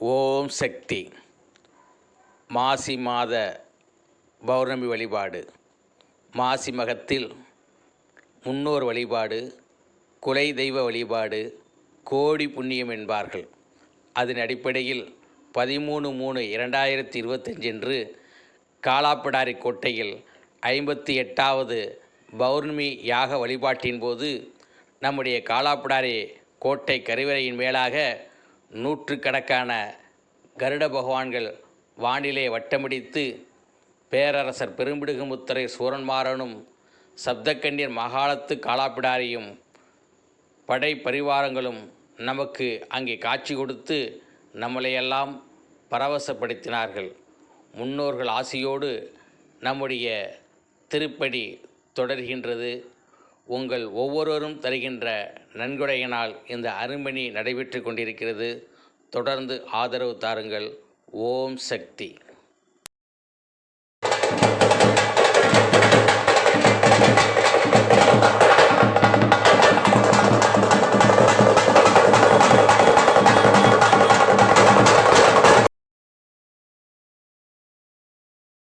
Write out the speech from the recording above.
ஓம் சக்தி. மாசி மாத பௌர்ணமி வழிபாடு. மாசி மகத்தில் முன்னோர் வழிபாடு, குலை தெய்வ வழிபாடு கோடி புண்ணியம் என்பார்கள். அதன் அடிப்படையில் 13/3/2025 அன்று காலாப்பிடாரி கோட்டையில் 58வது பௌர்ணமி யாக வழிபாட்டின் போது நம்முடைய காலாப்பிடாரி கோட்டை கருவறையின் மேலாக நூற்றுக்கணக்கான கருட பகவான்கள் வானிலே வட்டமடித்து பேரரசர் பெரும்பிடுகுமுத்தரை சூரன்மாறனும் சப்தக்கன்னியர் மகாலத்து காலாப்பிடாரியும் படை பரிவாரங்களும் நமக்கு அங்கே காட்சி கொடுத்து நம்மளையெல்லாம் பரவசப்படுத்தினார்கள். முன்னோர்கள் ஆசியோடு நம்முடைய திருப்படி தொடர்கின்றது. உங்கள் ஒவ்வொருவரும் தருகின்ற நன்கொடையினால் இந்த அருமணி நடைபெற்று கொண்டிருக்கிறது. தொடர்ந்து ஆதரவு தாருங்கள். ஓம் சக்தி.